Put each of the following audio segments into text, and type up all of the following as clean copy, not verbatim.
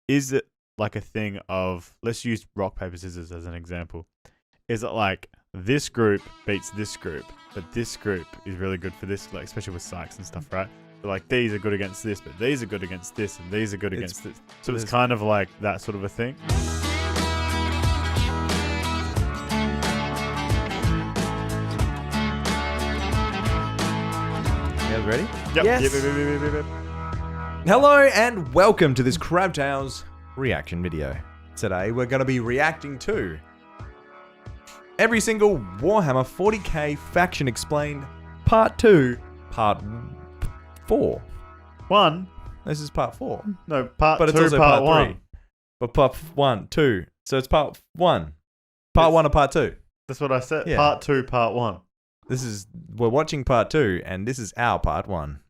is it like a thing of, let's use rock, paper, scissors as an example. Is it like this group beats this group, but this group is really good for this, like especially with psychs and stuff, right? So like these are good against this, but these are good against this, and these are good against this. So it's kind of like that sort of a thing. You guys ready? Yep. Yes. Yep. Hello and welcome to this CrabTale's reaction video. Today we're going to be reacting to every single Warhammer 40k faction explained part 2, part 4. One. This is part 4. No, part But two, it's also part part one. 3. But part 1, 2. So it's part 1. Part 1 or part 2. That's what I said. Yeah. Part 2, part 1. We're watching part 2 and this is our part 1.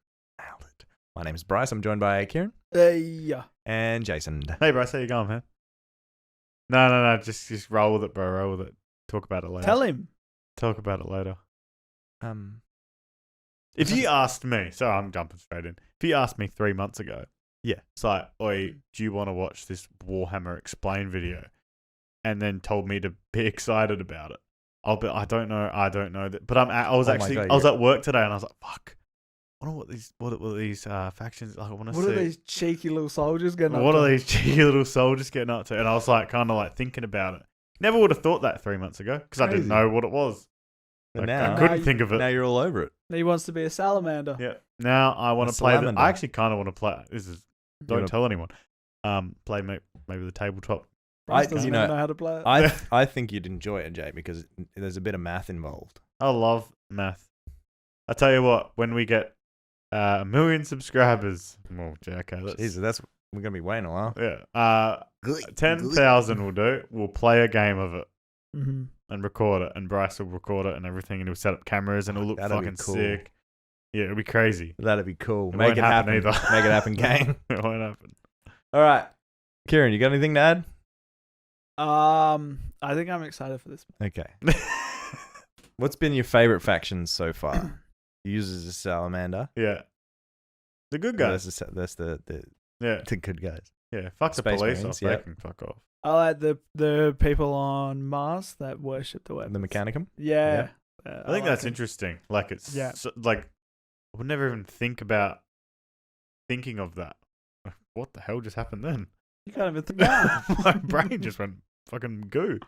My name is Bryce. I'm joined by Kieran Yeah. and Jason. Hey, Bryce, how you going, man? No. Just roll with it, bro. Roll with it. Talk about it later. Tell him. Talk about it later. If you asked me, sorry, I'm jumping straight in. If you asked me 3 months ago, yeah, it's like, oi, do you want to watch this Warhammer Explain video? And then told me to be excited about it. I don't know that. But I was at work today and I was like, fuck. I wonder what these factions like. I want to see. What are these cheeky little soldiers getting up What to? are these cheeky little soldiers getting up to? And I was like, kind of like thinking about it. Never would have thought that 3 months ago because I didn't know what it was. But Like, now I couldn't think of it. Now you're all over it. He wants to be a salamander. Yeah. Now I want to play. Salamander. I actually kind of want to play. Don't wanna- tell anyone. Play maybe the tabletop. Bryce I- doesn't you even know, know how to play it. I think you'd enjoy it, Jay, because there's a bit of math involved. I love math. I tell you what, when we get 1 million subscribers, oh, okay, Jesus, we're gonna be waiting a while. yeah. 10,000 will do. We'll play a game of it Mm-hmm. and record it, and Bryce will record it and everything, and he'll set up cameras, and it'll look That'd be fucking cool. sick. Yeah, it'll be crazy. That'd be cool. It Make won't it happen happen. either. Make it happen, gang. It won't happen. All right, Kieran, you got anything to add? I think I'm excited for this. Okay. What's been your favorite factions so far? He uses a salamander. Yeah. The good guys. That's the Yeah. good guys. Yeah. Fuck the Space police Marines, off. yeah. They can fuck off. I like the people on Mars that worship the weapons. The Mechanicum. Yeah. I think that's interesting. Like it's like I would never even think about thinking of that. What the hell just happened then? You can't even think about it. My brain just went fucking goo.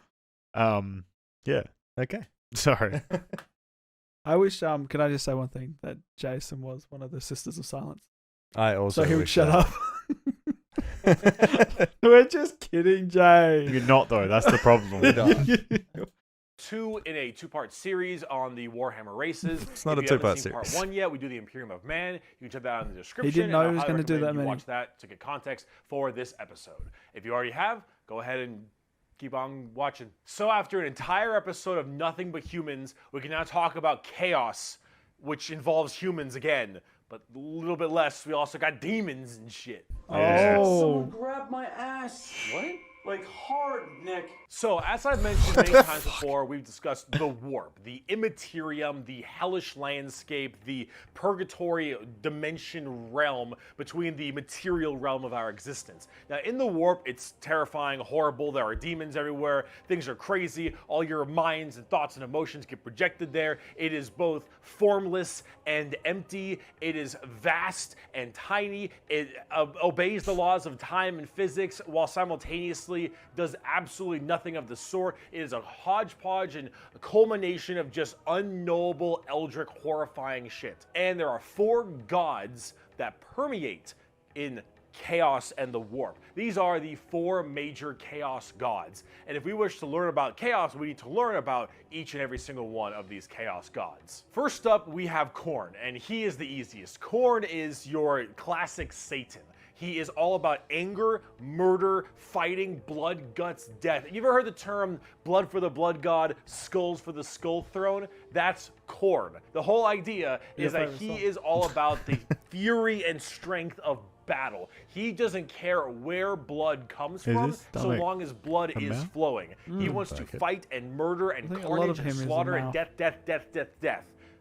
Yeah. Okay. Sorry. I wish, can I just say one thing? That Jason was one of the Sisters of Silence. I also. So he would wish shut that. up. We're just kidding, Jay. You're not though. That's the problem. We're done. Two in a two-part series on the Warhammer races. It's not If a you haven't two-part seen series. Part 1 yet, we do the Imperium of Man. You can check that out in the description. didn't know and I he was highly gonna do recommend that you many. watch that to get context for this episode. If you already have, go ahead and keep on watching. So after an entire episode of nothing but humans, we can now talk about chaos, which involves humans again, but a little bit less. We also got demons and shit. Yes. Oh. Grab my ass. What? Like hard, Nick. So, as I've mentioned many times before, we've discussed the warp, the immaterium, the hellish landscape, the purgatory dimension realm between the material realm of our existence. Now, in the warp, it's terrifying, horrible. There are demons everywhere. Things are crazy. All your minds and thoughts and emotions get projected there. It is both formless and empty. It is vast and tiny. It obeys the laws of time and physics while simultaneously does absolutely nothing of the sort. It is a hodgepodge and a culmination of just unknowable, eldritch, horrifying shit. And there are 4 gods that permeate in chaos and the warp. These are the 4 major chaos gods. And if we wish to learn about chaos, we need to learn about each and every single one of these chaos gods. First up, we have Khorne, and he is the easiest. Khorne is your classic Satan. He is all about anger, murder, fighting, blood, guts, death. You ever heard the term blood for the blood god, skulls for the skull throne? That's Khorne. The whole idea is that he is all about the fury and strength of battle. He doesn't care where blood comes from, so long as blood is flowing. He wants to fight and murder and carnage and slaughter and death.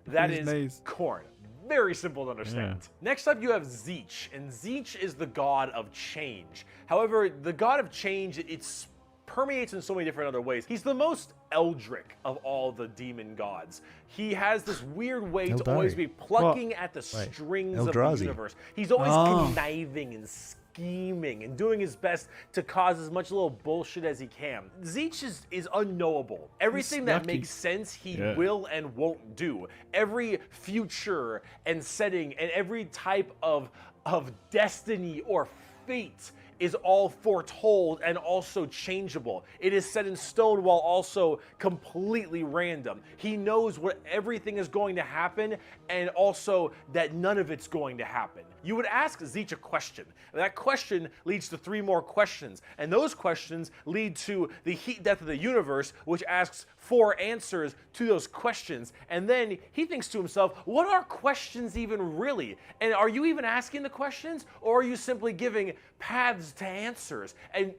That is Khorne. Very simple to understand. Next up, you have Tzeentch, and Tzeentch is the god of change. However, the god of change, it's permeates in so many different other ways. He's the most eldritch of all the demon gods. He has this weird way to always be plucking at the strings of the universe. He's always conniving and scheming and doing his best to cause as much little bullshit as he can. Tzeentch is unknowable. Everything that makes sense, he will and won't do. Every future and setting and every type of destiny or fate is all foretold and also changeable. It is set in stone while also completely random. He knows what everything is going to happen and also that none of it's going to happen. You would ask Tzeentch a question, and that question leads to 3 more questions, and those questions lead to the heat death of the universe, which asks 4 answers to those questions, and then he thinks to himself, what are questions even really? And are you even asking the questions, or are you simply giving paths to answers and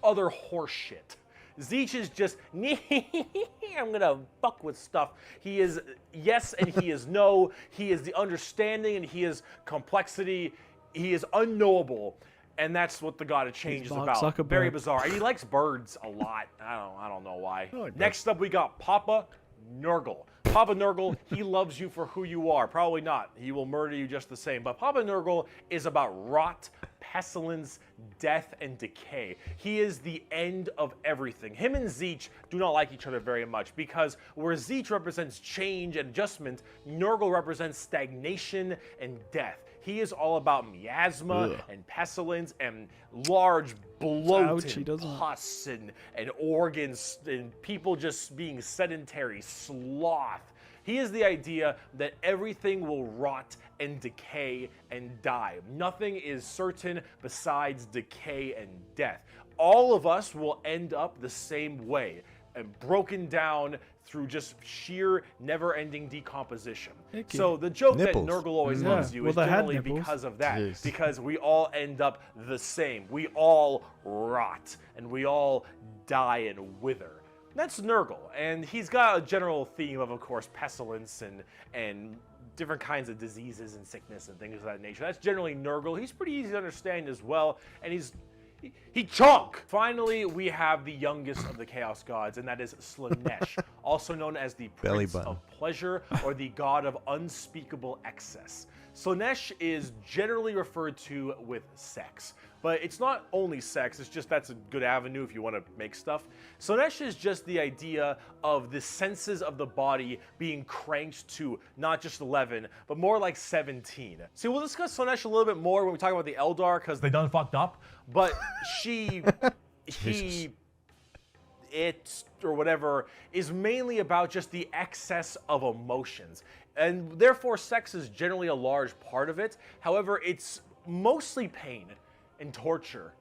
other horseshit? Tzeentch is just, I'm gonna fuck with stuff. He is yes and he is no. He is the understanding and he is complexity. He is unknowable. And that's what the God of Change is about. Very bizarre. And he likes birds a lot. I don't know why. Next up, we got Papa Nurgle. Papa Nurgle, he loves you for who you are. Probably not. He will murder you just the same. But Papa Nurgle is about rot, pestilence, death, and decay. He is the end of everything. Him and Tzeentch do not like each other very much because where Tzeentch represents change and adjustment, Nurgle represents stagnation and death. He is all about miasma and pestilence and large bloated pus and organs and people just being sedentary, sloth. He is the idea that everything will rot and decay and die. Nothing is certain besides decay and death. All of us will end up the same way, and broken down through just sheer never-ending decomposition. So the joke that Nurgle always loves you is generally because of that, because we all end up the same. We all rot, and we all die and wither. That's Nurgle, and he's got a general theme of course, pestilence and different kinds of diseases and sickness and things of that nature. That's generally Nurgle. He's pretty easy to understand as well, and he chunk! Finally, we have the youngest of the Chaos Gods, and that is Slaanesh, also known as the Prince of Pleasure or the God of Unspeakable Excess. Slaanesh is generally referred to with sex, but it's not only sex, it's just that's a good avenue if you want to make stuff. Slaanesh is just the idea of the senses of the body being cranked to not just 11, but more like 17. See, we'll discuss Slaanesh a little bit more when we talk about the Eldar, because they done fucked up, but it, or whatever, is mainly about just the excess of emotions. And therefore, sex is generally a large part of it. However, it's mostly pain and torture.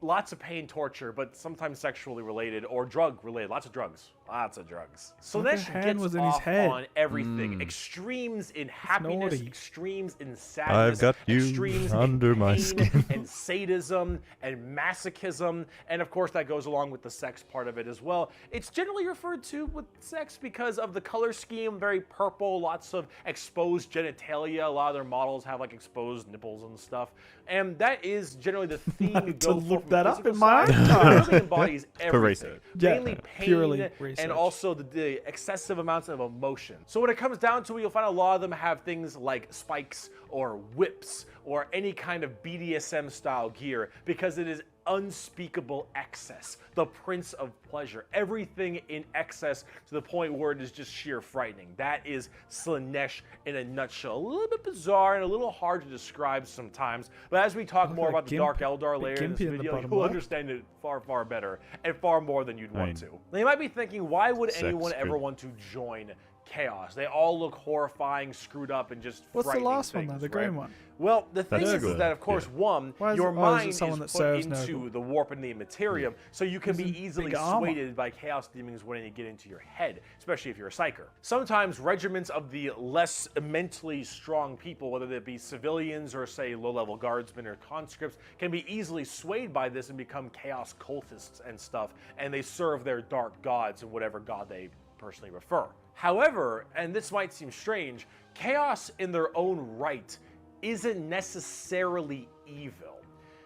Lots of pain, torture, but sometimes sexually related or drug related. Lots of drugs. Lots of drugs. Slaanesh gets off on everything. Extremes in happiness, extremes in sadness, I've got you extremes under in my pain skin. and sadism and masochism. And of course, that goes along with the sex part of it as well. It's generally referred to with sex because of the color scheme, very purple, lots of exposed genitalia. A lot of their models have like exposed nipples and stuff. And that is generally the theme you go for. That up in my It really embodies everything. Yeah, mainly pain purely and also the excessive amounts of emotion. So when it comes down to it, you'll find a lot of them have things like spikes or whips or any kind of BDSM style gear because it is unspeakable excess, the Prince of Pleasure. Everything in excess to the point where it is just sheer frightening. That is Slaanesh in a nutshell. A little bit bizarre and a little hard to describe sometimes, but as we talk more about the Dark Eldar later in this video, you'll understand it far, far better and far more than you'd want to. Now you might be thinking, why would anyone ever want to join Chaos? They all look horrifying, screwed up, and just What's the frightening last one, things, though? The right? green one? Well, the thing is that, of course, one, your mind is put into the warp and the materium, so you can be easily swayed by chaos demons when they get into your head, especially if you're a psyker. Sometimes regiments of the less mentally strong people, whether they be civilians or, say, low-level guardsmen or conscripts, can be easily swayed by this and become chaos cultists and stuff, and they serve their dark gods and whatever god they personally refer. However, and this might seem strange, chaos in their own right isn't necessarily evil.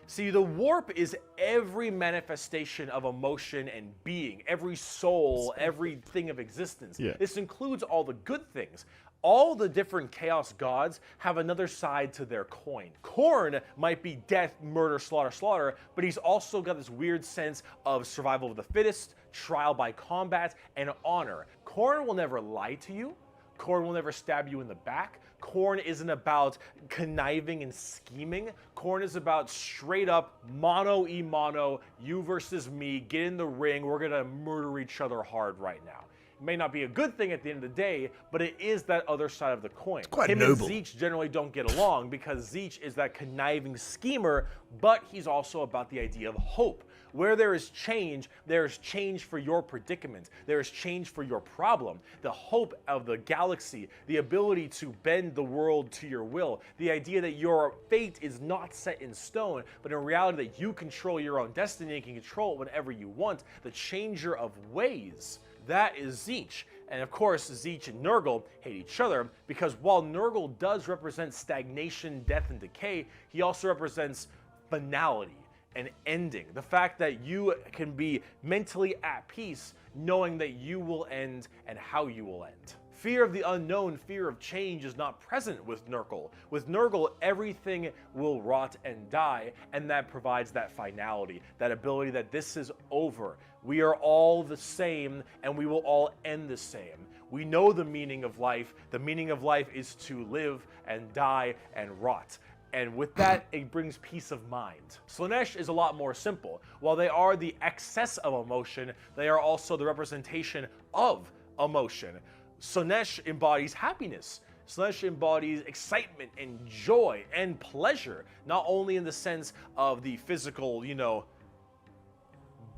See, the warp is every manifestation of emotion and being, every soul, everything of existence. Yeah. This includes all the good things. All the different chaos gods have another side to their coin. Khorne might be death, murder, slaughter, slaughter, but he's also got this weird sense of survival of the fittest, trial by combat, and honor. Khorne will never lie to you. Khorne will never stab you in the back. Khorne isn't about conniving and scheming. Khorne is about straight up mano, you versus me, get in the ring, we're gonna murder each other hard right now. It may not be a good thing at the end of the day, but it is that other side of the coin. It's quite Him noble. and Tzeentch generally don't get along because Tzeentch is that conniving schemer, but he's also about the idea of hope. Where there is change for your predicament. There is change for your problem. The hope of the galaxy, the ability to bend the world to your will, the idea that your fate is not set in stone, but in reality that you control your own destiny and can control it whenever you want, the changer of ways. That is Tzeentch. And of course, Tzeentch and Nurgle hate each other because while Nurgle does represent stagnation, death, and decay, he also represents finality. An ending. The fact that you can be mentally at peace knowing that you will end and how you will end. Fear of the unknown, fear of change is not present with Nurgle. With Nurgle, everything will rot and die, and that provides that finality, that ability that this is over. We are all the same, and we will all end the same. We know the meaning of life. The meaning of life is to live and die and rot. And with that, it brings peace of mind. Slaanesh is a lot more simple. While they are the excess of emotion, they are also the representation of emotion. Slaanesh embodies happiness. Slaanesh embodies excitement and joy and pleasure, not only in the sense of the physical,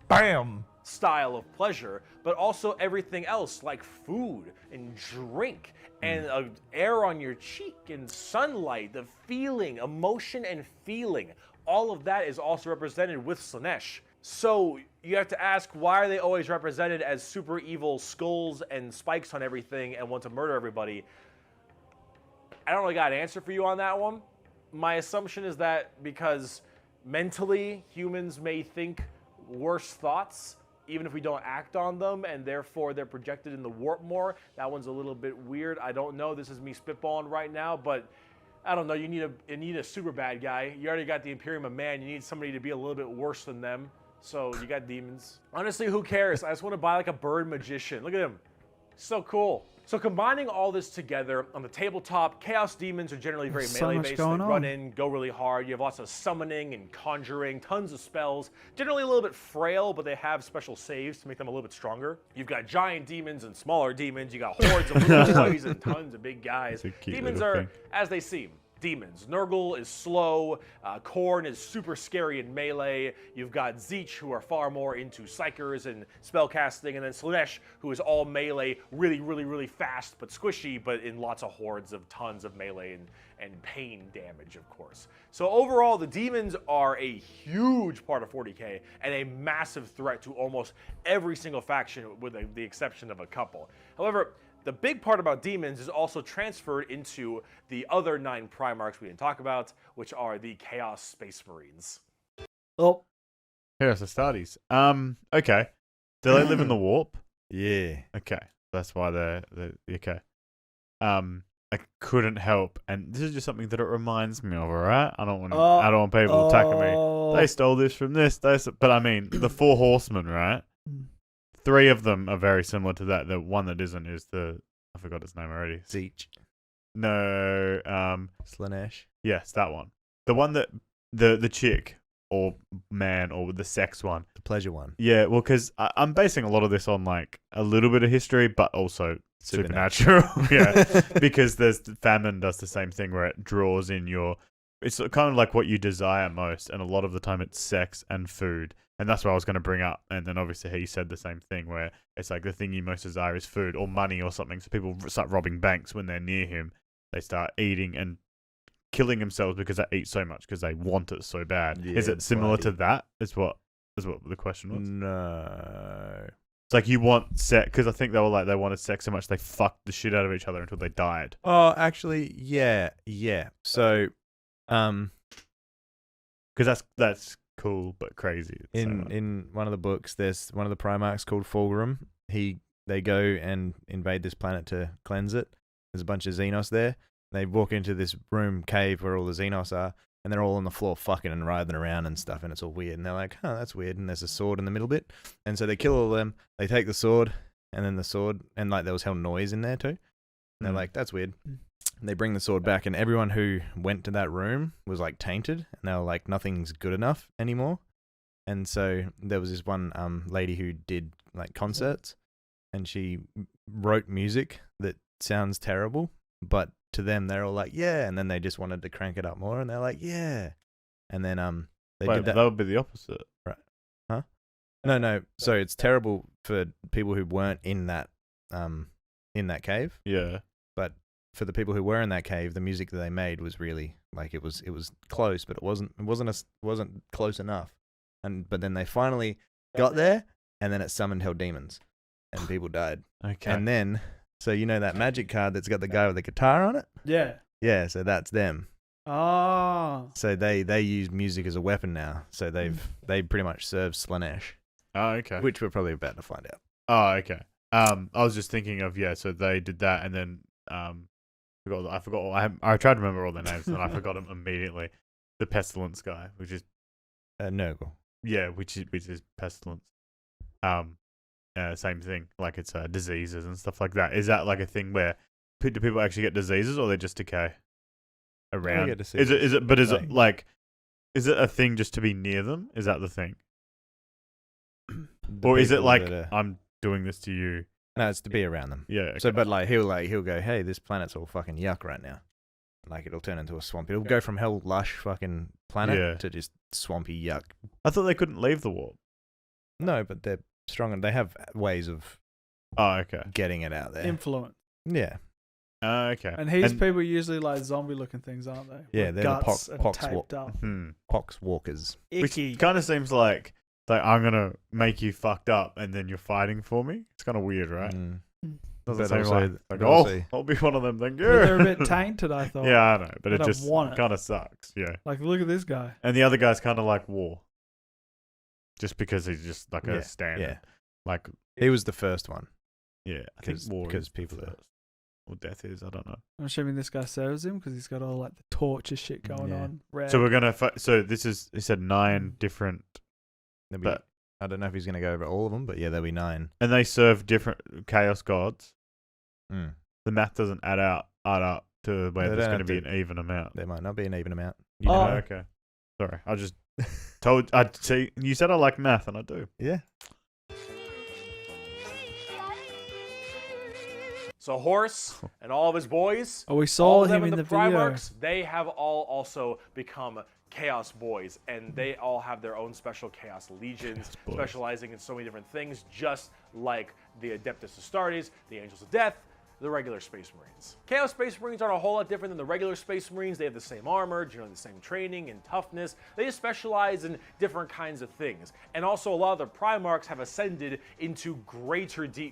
Bam! style of pleasure, but also everything else like food and drink and air on your cheek and sunlight, the feeling, emotion and feeling. All of that is also represented with Slaanesh. So you have to ask, why are they always represented as super evil skulls and spikes on everything and want to murder everybody? I don't really got an answer for you on that one. My assumption is that because mentally humans may think worse thoughts even if we don't act on them, and therefore they're projected in the warp more. That one's a little bit weird. I don't know. This is me spitballing right now, but I don't know. You need a super bad guy. You already got the Imperium of Man. You need somebody to be a little bit worse than them. So you got demons. Honestly, who cares? I just want to buy like a bird magician. Look at him. So cool. So combining all this together on the tabletop, Chaos Demons are generally very melee-based. They run in, go really hard. You have lots of summoning and conjuring, tons of spells. Generally a little bit frail, but they have special saves to make them a little bit stronger. You've got giant demons and smaller demons. You got hordes of little boys and tons of big guys. Demons are as they seem. Demons. Nurgle is slow, Khorne is super scary in melee, you've got Tzeentch who are far more into psychers and spellcasting, and then Slaanesh who is all melee, really fast but squishy, but in lots of hordes of tons of melee and pain damage, of course. So overall, the demons are a huge part of 40k and a massive threat to almost every single faction with the exception of a couple. However, the big part about demons is also transferred into the other 9 Primarchs we didn't talk about, which are the Chaos Space Marines. Oh. Chaos Astartes. Okay. Do they live in the warp? Yeah. Okay. That's why they're okay. I couldn't help, and this is just something that it reminds me of, alright? I don't want people attacking me. They stole this from this, but I mean, the 4 horsemen, right? 3 of them are very similar to that. The one that isn't is I forgot its name already. Tzeentch. No, Slaanesh. yes, that one. The one that, the chick, or man, or the sex one. The pleasure one. Yeah, well, because I'm basing a lot of this on, like, a little bit of history, but also supernatural. Yeah, because famine does the same thing where it draws in it's kind of like what you desire most, and a lot of the time it's sex and food. And that's what I was going to bring up. And then obviously he said the same thing where it's like the thing you most desire is food or money or something. So people start robbing banks when they're near him. They start eating and killing themselves because they eat so much because they want it so bad. Yeah, is it similar to that? Is what the question was? No. It's like you want sex, because I think they were like, they wanted sex so much they fucked the shit out of each other until they died. Oh, actually, yeah. So, Because that's cool but crazy. at the same time. in one of the books, there's one of the Primarchs called Fulgrim. They go and invade this planet to cleanse it. There's a bunch of Xenos there. They walk into this room cave where all the Xenos are, and they're all on the floor fucking and writhing around and stuff, and it's all weird. And they're like, "Huh, that's weird." And there's a sword in the middle bit, and so they kill all of them. They take the sword, and then the sword, and like there was hell noise in there too. And they're like, "That's weird." And they bring the sword back, and everyone who went to that room was like tainted, and they were like, "Nothing's good enough anymore." And so there was this one lady who did like concerts, and she wrote music that sounds terrible, but to them they're all like, yeah, and then they just wanted to crank it up more, and they're like, yeah, and then they Wait, did that. that would be the opposite. No, so it's terrible for people who weren't in that cave, Yeah. but for the people who were in that cave, the music that they made was really like it was close, but it wasn't close enough, but then they finally got there, and then it summoned hell demons, and people died. Okay. And then, so you know that magic card that's got the guy with the guitar on it? Yeah. Yeah, so that's them. Oh. So they use music as a weapon now. So they pretty much serve Slaanesh, Oh, okay. which we're probably about to find out. Oh, okay. I was just thinking of, so they did that, and then I forgot. I tried to remember all their names, and I forgot them immediately. The pestilence guy, which is Nurgle. which is pestilence. Same thing. Like it's diseases and stuff like that. Is that like a thing where do people actually get diseases, or they just decay around? get diseases. Is it? But is Like- it like? Is it a thing just to be near them? Is that the thing, The or is it people like that I'm doing this to you? No, it's to be around them. Yeah. Okay. So, but like he'll go, hey, this planet's all fucking yuck right now. Like it'll turn into a swamp. It'll go from hell lush fucking planet Yeah. to just swampy yuck. I thought they couldn't leave the warp. No, but they're strong and they have ways of Oh, okay. getting it out there. Influence. Yeah. And Okay. these people are usually like zombie-looking things, aren't they? Yeah, With they're the guts and pox taped up. Pox walkers. Icky. Which kind of seems like I'm gonna make you fucked up, and then you're fighting for me. It's kind of weird, right? Mm. Doesn't But seem also- like but oh, also- I'll be one of them. Thank you. But they're a bit tainted, I thought. Yeah, I know, but I it don't just want it. kind of sucks. Yeah, Like, look at this guy. and the other guy's kind of like War, just because he's just like Yeah, a standard. yeah. Like, He was the first one. yeah, I think 'Cause- War 'cause is people the are- first. Or Death is. I don't know. I'm assuming this guy serves him because he's got all like the torture shit going Yeah. on. Red. So we're gonna. So this is. He said 9 different, There'll be, but I don't know if he's going to go over all of them, but yeah, there'll be 9. and they serve different chaos gods. Mm. The math doesn't add up to where They there's don't going to have be an even amount. There might not be an even amount. Oh. never know. Okay. Sorry, I just told. I see. You said I like math, and I do. Yeah. So Horse and all of his boys, Oh, we all saw of them him in in the the video. Primarchs, they have all also become Chaos Boys, and they all have their own special Chaos Legions, Boys. specializing in so many different things, just like the Adeptus Astartes, the Angels of Death, the regular Space Marines. Chaos Space Marines aren't a whole lot different than the regular Space Marines. They have the same armor, generally the same training and toughness. They just specialize in different kinds of things. And also a lot of the Primarchs have ascended into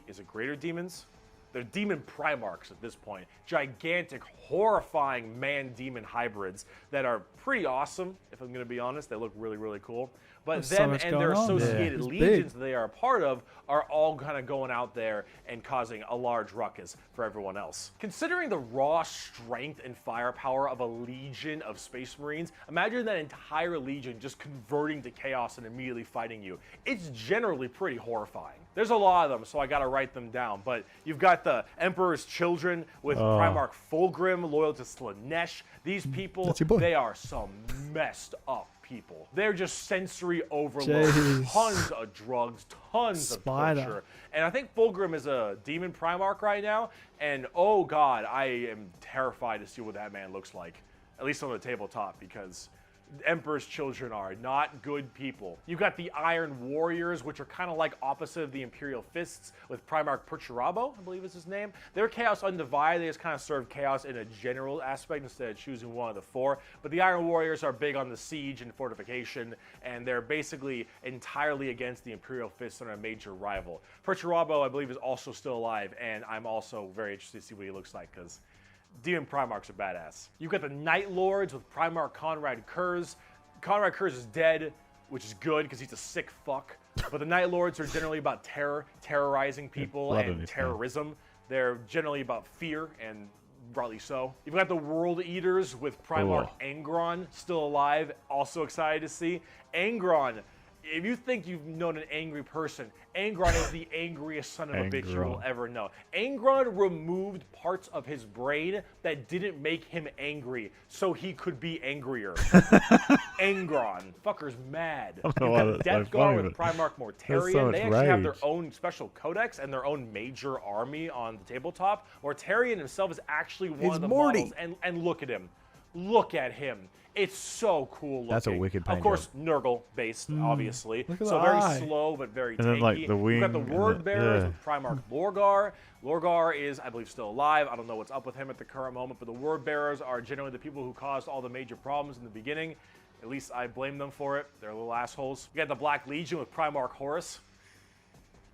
is it greater demons? They're demon Primarchs at this point. Gigantic, horrifying man-demon hybrids that are pretty awesome, if I'm going to be honest. They look really, really cool. But There's so them much and their going on there. associated It's big. legions that they are a part of are all kind of going out there and causing a large ruckus for everyone else. Considering the raw strength and firepower of a legion of Space Marines, imagine that entire legion just converting to chaos and immediately fighting you. It's generally pretty horrifying. There's a lot of them, so I gotta write them down. But you've got the Emperor's Children with Primarch Fulgrim, loyal to Slaanesh. These people, That's your boy. they are some messed up people. They're just sensory overload, Jeez. tons of drugs, tons Spider. of torture. And I think Fulgrim is a demon Primarch right now, and oh god, I am terrified to see what that man looks like, at least on the tabletop, because Emperor's children are not good people. You've got the Iron Warriors, which are kind of like opposite of the Imperial Fists, with Primarch Perturabo, I believe is his name. They're Chaos Undivided. They just kind of serve Chaos in a general aspect instead of choosing one of the four. But the Iron Warriors are big on the siege and fortification, and they're basically entirely against the Imperial Fists and a major rival. Perturabo, I believe, is also still alive, and I'm also very interested to see what he looks like, because Demon Primarchs are badass. You've got the Night Lords with Primarch Conrad Kurz. Conrad Kurz is dead, which is good because he's a sick fuck. But the Night Lords are generally about terrorizing people and terrorism. They're generally about fear, and rightly so. You've got the World Eaters with Primarch Angron, still alive, also excited to see. Angron, if you think you've known an angry person, Angron is the angriest son of a bitch you will ever know. Angron removed parts of his brain that didn't make him angry, so he could be angrier. Angron. Fucker's mad. You've got Death Guard with Primarch Mortarion. They actually have their own special codex and their own major army on the tabletop. Mortarion himself is actually one of the models. And look at him. Look at him. It's so cool looking. That's a wicked paint Of course, job. Nurgle based, obviously. So very slow, but very tanky. Then, like, the wing You've got the Word Bearers yeah. with Primarch Lorgar. Lorgar is, I believe, still alive. I don't know what's up with him at the current moment, but the Word Bearers are generally the people who caused all the major problems in the beginning. At least I blame them for it. They're little assholes. You got the Black Legion with Primarch Horus.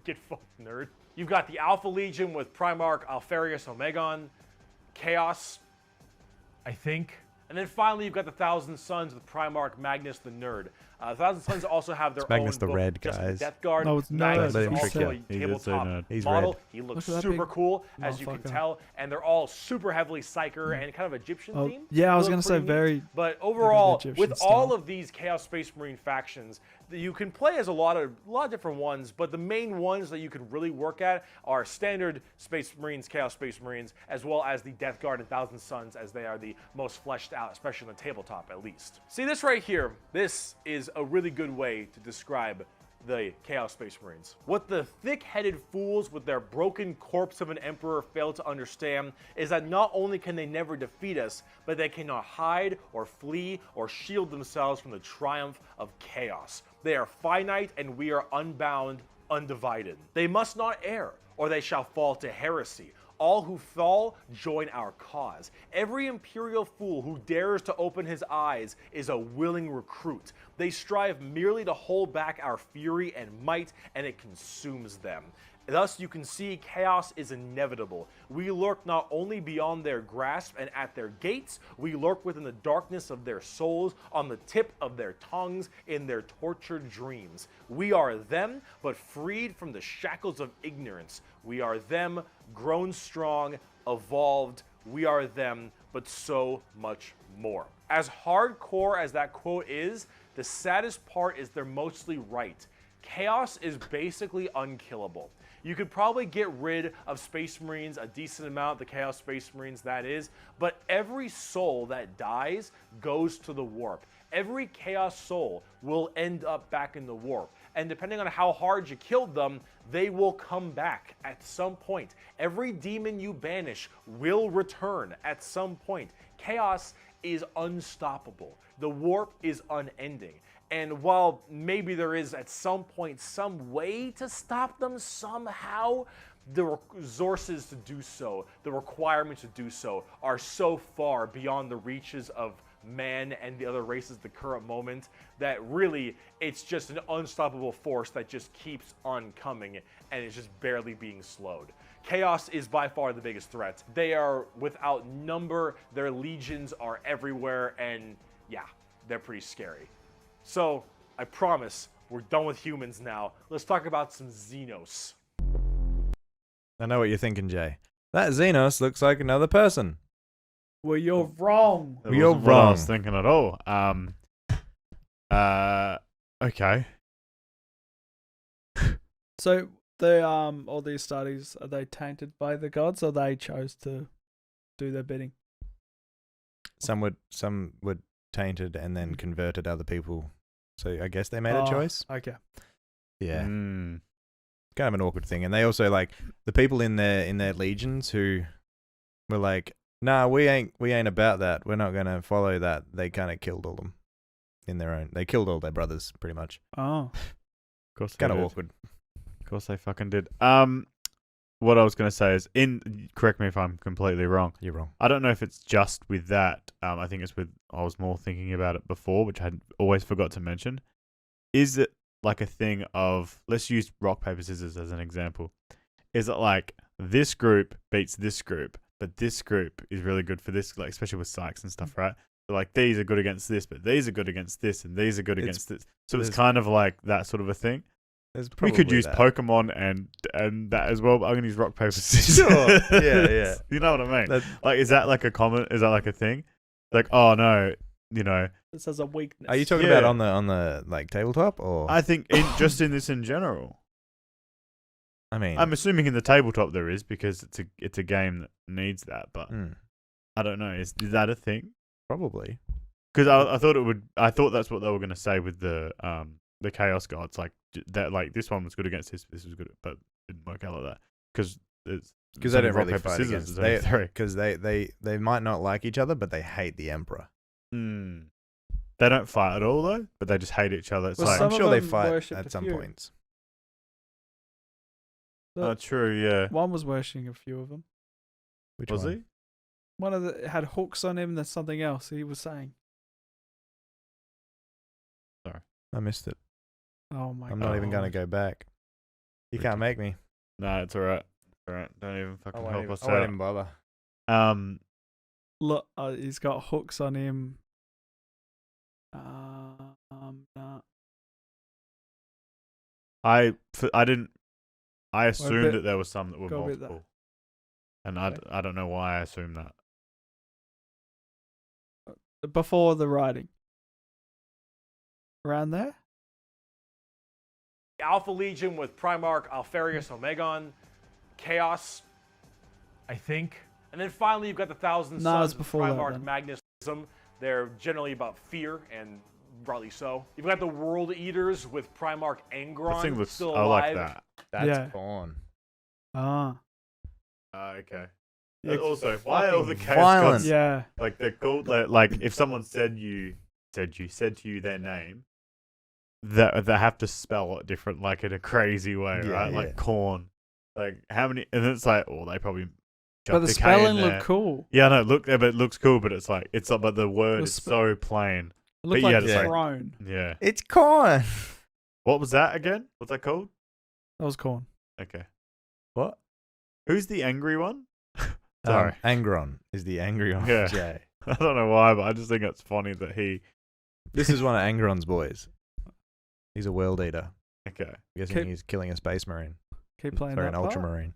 Get fucked, nerd. You've got the Alpha Legion with Primarch Alfarius Omegon. Chaos, I think. And then finally, you've got the Thousand Sons with Primarch Magnus the Nerd. Thousand Sons also have their Magnus own the book, Red, just guys. Death Guard. No, it's Magnus Nerd. is Let him also trick a you. He did say tabletop Nerd. He's model. red. He looks Look at that super big cool, as you can motherfucker. tell. And they're all super heavily Psyker and kind of Egyptian themed. Yeah, I was They going look to say pretty neat. very... But overall, Egyptian with style. all of these Chaos Space Marine factions, you can play as a lot of different ones, but the main ones that you can really work at are standard Space Marines, Chaos Space Marines, as well as the Death Guard and Thousand Sons, as they are the most fleshed out, especially on the tabletop at least. See this right here? This is a really good way to describe the Chaos Space Marines. What the thick-headed fools with their broken corpse of an emperor fail to understand is that not only can they never defeat us, but they cannot hide or flee or shield themselves from the triumph of chaos. They are finite and we are unbound, undivided. They must not err, or they shall fall to heresy. All who fall join our cause. Every imperial fool who dares to open his eyes is a willing recruit. They strive merely to hold back our fury and might, and it consumes them. Thus, you can see chaos is inevitable. We lurk not only beyond their grasp and at their gates, we lurk within the darkness of their souls, on the tip of their tongues, in their tortured dreams. We are them, but freed from the shackles of ignorance. We are them, grown strong, evolved. We are them, but so much more. As hardcore as that quote is, the saddest part is they're mostly right. Chaos is basically unkillable. You could probably get rid of Space Marines, a decent amount, the Chaos Space Marines that is, but every soul that dies goes to the warp. Every Chaos soul will end up back in the warp. And depending on how hard you killed them, they will come back at some point. Every demon you banish will return at some point. Chaos is unstoppable. The warp is unending. And while maybe there is at some point some way to stop them somehow, the resources to do so, the requirements to do so, are so far beyond the reaches of man and the other races at the current moment that really it's just an unstoppable force that just keeps on coming and is just barely being slowed. Chaos is by far the biggest threat. They are without number, their legions are everywhere, and yeah, they're pretty scary. So, I promise, we're done with humans now. Let's talk about some Xenos. I know what you're thinking, Jay. That Xenos looks like another person. Well, you're wrong. That You're wasn't what I was wrong. thinking at all. Okay. So, the all these studies, are they tainted by the gods, or they chose to do their bidding? Some would tainted and then converted other people. So I guess they made a choice. Okay. Yeah. Mm. Kind of an awkward thing. And they also like the people in their legions who were like, nah, we ain't about that. We're not gonna follow that. They kind of killed all them. in their own. They killed all their brothers, pretty much. Oh. Of course, Kind of did. awkward. Of course, they fucking did. What I was gonna say is, correct me if I'm completely wrong. You're wrong. I don't know if it's just with that. I think it's with. I was more thinking about it before, which I had always forgot to mention. Is it like a thing of, let's use rock paper scissors as an example? Is it like this group beats this group, but this group is really good for this, like especially with psychs and stuff, right? So like these are good against this, but these are good against this, and these are good against this. So it's kind of like that sort of a thing. We could use Pokemon and that as well, but I'm gonna use rock paper scissors. Sure. Yeah. You know what I mean? Like, is that like a comment? Is that like a thing? Like, oh no, you know. This has a weakness. Are you talking about on the like tabletop or? I think just in this in general. I mean, I'm assuming in the tabletop there is, because it's a game that needs that, but I don't know. Is that a thing? probably. Because I thought it would. I thought that's what they were gonna say with the Chaos Gods, like that. Like this one was good against this was good, but it didn't work out like that because Because they don't really fight against. Because they might not like each other, but they hate the Emperor. They don't fight at all though, but they just hate each other. It's Well, like, I'm sure they them fight worship at a some few. points. oh, true, yeah. One was worshipping a few of them. Which Was one? he? One of the had hooks on him. That's something else he was saying. I missed it. Oh my god! I'm not even going to go back. You We can't can- make me. No, it's alright. Alright, don't even fucking help us I won't out. even bother. Look, he's got hooks on him. Nah. I didn't. I assumed bit- that there was some that were go with that. multiple, and Okay. I don't know why I assumed that. Before the writing. Around there. Alpha Legion with Primarch Alfarius Omegon, Chaos, I think. And then finally you've got the Thousand No, it's Sons with before that, Primarch then. Magnetism. They're generally about fear, and rightly so. You've got the World Eaters with Primarch Angron, This thing looks. still I like alive. that. That's Yeah. Khorne. Ah. Okay. Yeah, Also, why are all the chaos violent. gods Yeah. like they're called like if someone said to you their name, that they have to spell it different, like in a crazy way, Yeah, right? yeah. Like corn. Like how many? And it's like, oh, they probably. But the jumped a K in spelling there. looked cool. Yeah, no, but it looks cool. But it's like but the word was is so plain. It looked But yeah, like it's a like- throne. Yeah. It's Khorne. What was that again? What's that called? That was corn. Okay. What? Who's the angry one? Sorry. Angron is the angry one. Yeah. Jay. I don't know why, but I just think it's funny that he. This is one of Angron's boys. He's a world eater. Okay. I'm guessing Keep- he's killing a space marine. Keep playing Sorry, that an part. ultramarine.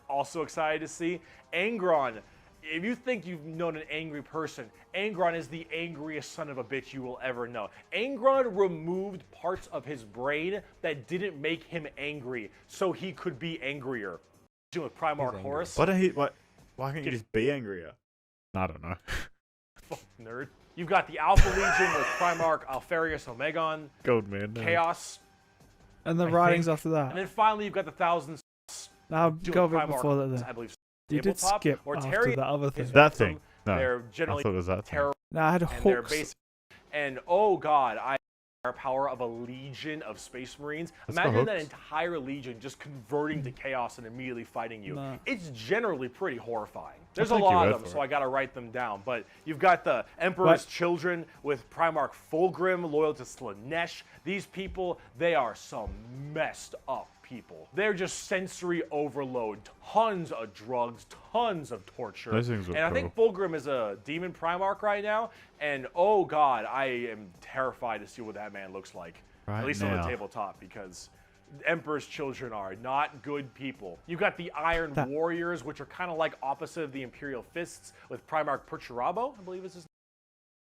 Also excited to see Angron. If you think you've known an angry person, Angron is the angriest son of a bitch you will ever know. Angron removed parts of his brain that didn't make him angry, so he could be angrier. With Primarch angry. Horus. Why can't you just be angrier? I don't know. Fuck, nerd. You've got the Alpha Legion with Primarch Alfarius Omegon, Gold man. No. Chaos, And the I writings think- after and that. then finally you've got the Thousand Sons Now with go a bit Primarch, before that then. I believe. You did Tabletop, skip or after Terry the other is thing. That thing. No. They're I generally thought it was that thing. terror, Now I had and they're hooks. basic. And oh god, power of a legion of space marines. Let's go Imagine that hooks. entire legion just converting to chaos and immediately fighting you. Nah. It's generally pretty horrifying. There's a take your lot word of them, for so it. I gotta write them down. But you've got the Emperor's Children with Primarch Fulgrim, loyal to Slaanesh. These people, they are some messed up people. They're just sensory overload, tons of drugs, tons of torture. Those things look and I think Fulgrim is a demon Primarch right now, and oh god, I am terrified to see what that man looks like. Right At least on the now. tabletop, because Emperor's Children are not good people. You've got the Iron That- Warriors, which are kind of like opposite of the Imperial Fists, with Primarch Perturabo, I believe is his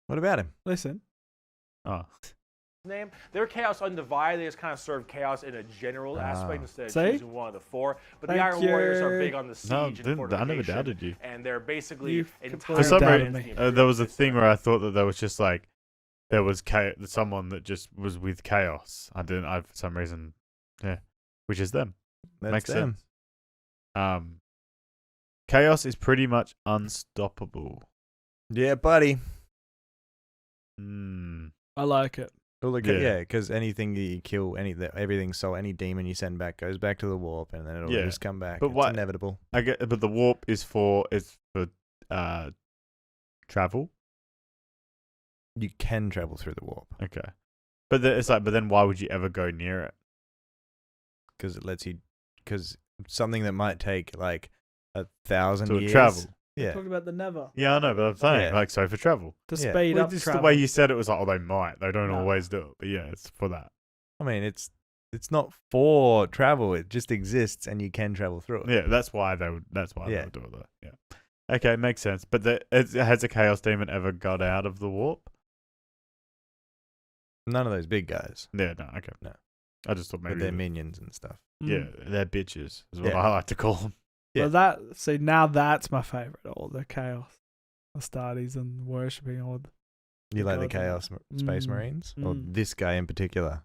What about him? Listen. Oh. name. They're Chaos Undivided. They just kind of serve Chaos in a general aspect instead of See? choosing one of the four. But the Thank Iron Warriors are you. big on the siege No, and I never fortification, doubted you. and they're basically You've entirely For some doubted reason, me. against the there was a Imperial thing system. where I thought that there was just like there was someone that just was with chaos. For some reason, yeah, which is them. That's Makes them. sense. Chaos is pretty much unstoppable. Yeah, buddy. I like it. Well, look, Yeah. yeah, because anything you kill, any demon you send back goes back to the warp, and then it'll Yeah. just come back. But It's what- inevitable. I get, but the warp is for travel. You can travel through the warp Okay, but it's like, but then why would you ever go near it? because it lets you. Because something that might take like 1,000 To years. travel. Yeah. Talking about the never. Yeah, I know, but I'm saying Yeah. like so for travel. To Yeah. speed Well, up just travel. the way you said it was like, oh, they might. They don't No. always do it, but yeah, it's for that. I mean, it's not for travel. It just exists, and you can travel through it. Yeah, that's why they would. That's why they Yeah. would do it. Though. Yeah. Okay, makes sense. But has a chaos demon ever got out of the warp? None of those big guys, Yeah, no. Okay, No. I just thought with maybe. their minions and stuff. Yeah, they're bitches. Is what Yeah. I like to call them. Yeah. Well, now that's my favorite. All the chaos, Astartes, and worshipping all You like the gods Chaos and Space Mm. Marines, or Mm. this guy in particular?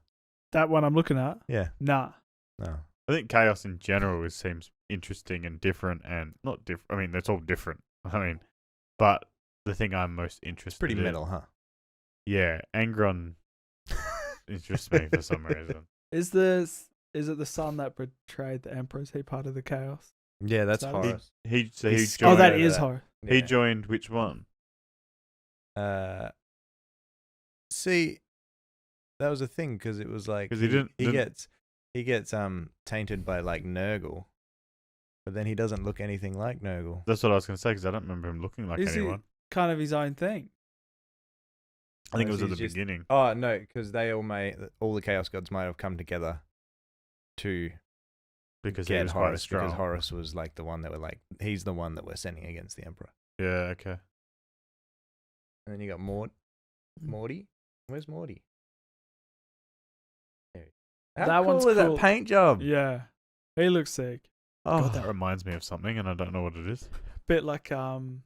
that one I'm looking at. Yeah. Nah. No. I think chaos in general seems interesting and different, and not different. I mean, it's all different. I mean, but the thing I'm most interested Pretty in, metal, huh? Yeah, Angron interests me for some reason. Is it the son that betrayed the emperor? Is he part of the chaos? Yeah, that's He- Horus. He He's joined. Oh, that over is that. horror. He Yeah. joined which one? See, that was a thing because it was like 'Cause he didn't- he gets tainted by like Nurgle, but then he doesn't look anything like Nurgle. That's what I was gonna say because I don't remember him looking like Is he- anyone. Kind of his own thing. I think it was at He's the just- beginning. Oh no, because all the Chaos Gods might have come together to Because he get was quite Horus, strong. because Horus was like the one that he's the one that we're sending against the Emperor. Yeah. Okay. And then you got Morty. Where's Morty? There he is. How That cool one's is cool. that paint job? Yeah, he looks sick. Oh, God, that reminds me of something, and I don't know what it is. Bit like Batman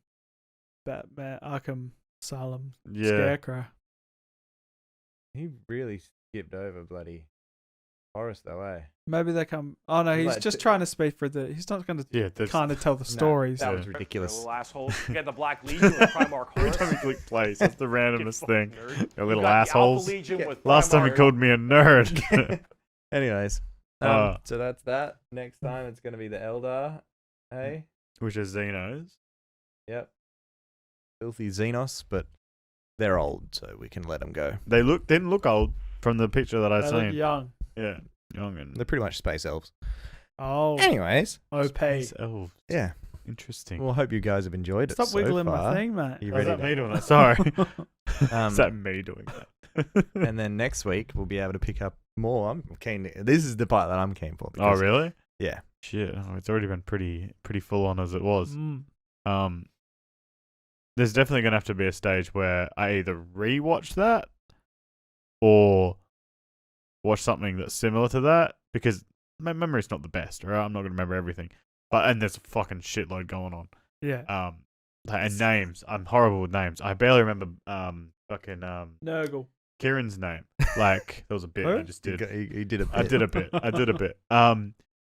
Arkham Asylum Yeah. Scarecrow. he really skipped over bloody Horus though, eh? Maybe they come. Oh no, he's Like, just trying to speak for the. He's not going to Yeah. That's kind of tell the No, stories. that was Yeah. ridiculous. Little assholes. You got the Black Legion with Primarch every Horus. time you click plays, that's the Get randomest fucking thing. nerd. You You little got the assholes. Alpha Legion Yeah. with Last time he Primarch. called me a nerd. Anyways, Uh. so that's that. Next time it's gonna be the Eldar, hey? Which is Xenos. Yep. Filthy Xenos, but they're old, so we can let them go. They didn't look old from the picture that I They look seen. young. Yeah, young and They're pretty much space elves. Oh, Anyways, OP. Space elf. yeah. Interesting. Well, I hope you guys have enjoyed it. Stop so wiggling far. my thing, mate. You Oh, is ready that to- me doing that? Sorry. Um, Is that me doing that? and then next week we'll be able to pick up more. I'm keen. This is the part that I'm keen for. Oh, because- really? Yeah. Shit. Oh, it's already been pretty full on as it was. Mm. There's definitely gonna have to be a stage where I either rewatch that or watch something that's similar to that because my memory's not the best, right? I'm not gonna remember everything. And there's a fucking shitload going on. Yeah. And names. I'm horrible with names. I barely remember fucking Nurgle. Kieran's name. Like there was a bit Who? I just did. He did a bit. I did a bit. I did a bit.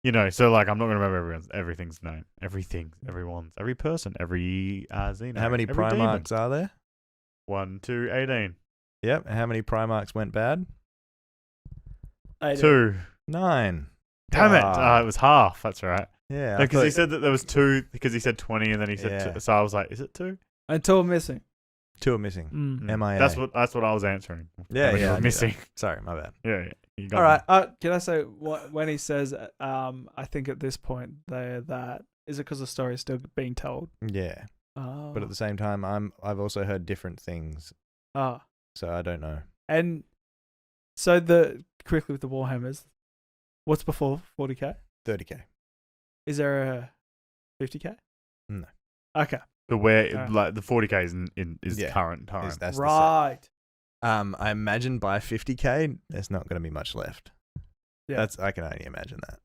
You know, so like I'm not gonna remember everything's name. Everyone's, every person, every Xeno. How many every demon. Primarchs are there? 1, 2, 18. Yep. How many Primarchs went bad? 2. 9. Damn it! Ah. It was half. That's right. Yeah. I Because he thought- said that there was 2. Because he said 20, and then he said Yeah. 2. So I was like, is it 2? And 2 are missing. 2 are missing. Mm. MIA. That's what I was answering. Yeah, When you yeah. were I knew missing. that. Sorry, my bad. Yeah. You got All right. Can I say when he says, I think at this point they're that, is it because the story is still being told? Yeah. Oh. But at the same time, I've also heard different things, Ah. so I don't know. And so quickly with the Warhammers, what's before 40k? 30k. Is there a 50k? No. Okay. But where Alright. like the 40k is Yeah. current time. That's the Right. I imagine by 50k, there's not going to be much left. Yeah. I can only imagine that.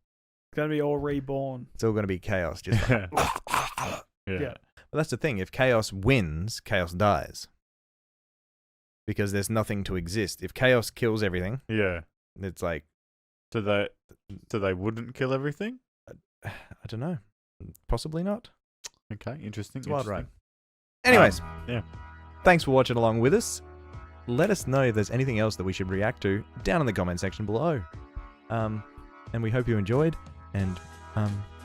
It's going to be all reborn. It's all going to be chaos. Just like, yeah. Yeah. But that's the thing. If chaos wins, chaos dies. Because there's nothing to exist. If chaos kills everything, Yeah. it's like, So they wouldn't kill everything? I don't know. Possibly not. Okay, interesting. It's a wild ride. interesting. Anyways, yeah. thanks for watching along with us. let us know if there's anything else that we should react to down in the comment section below. And we hope you enjoyed. And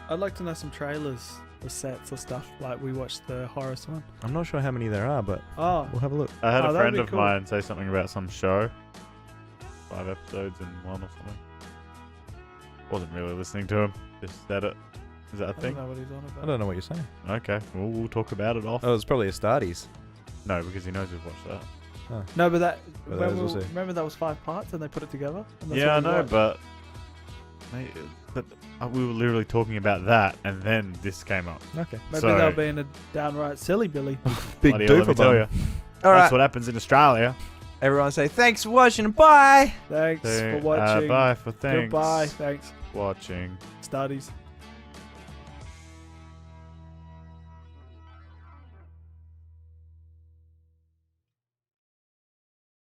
I'd like to know some trailers or sets or stuff. Like we watched the Horus one. I'm not sure how many there are, but Oh, we'll have a look. I had a that'd friend be of cool. mine say something about some show. 5 episodes in one or something. Wasn't really listening to him. Just said it. Is that a I don't thing? know what he's on I about. don't know what you're saying. Okay, well, we'll talk about it off. Oh, it's probably a Starties. No, because he knows we've watched that. No, but that But that was also- remember that was 5 parts and they put it together. And that's Yeah, I what we know, watched. but we were literally talking about that, and then this came up. Okay. Maybe Sorry. they'll be in a downright silly Billy. Big Bloody hell, let me tell doofer you. All right. That's what happens in Australia. Everyone say thanks for watching. Bye. Thanks for So, watching. bye for thanks. Goodbye. Thanks. Watching. Studies.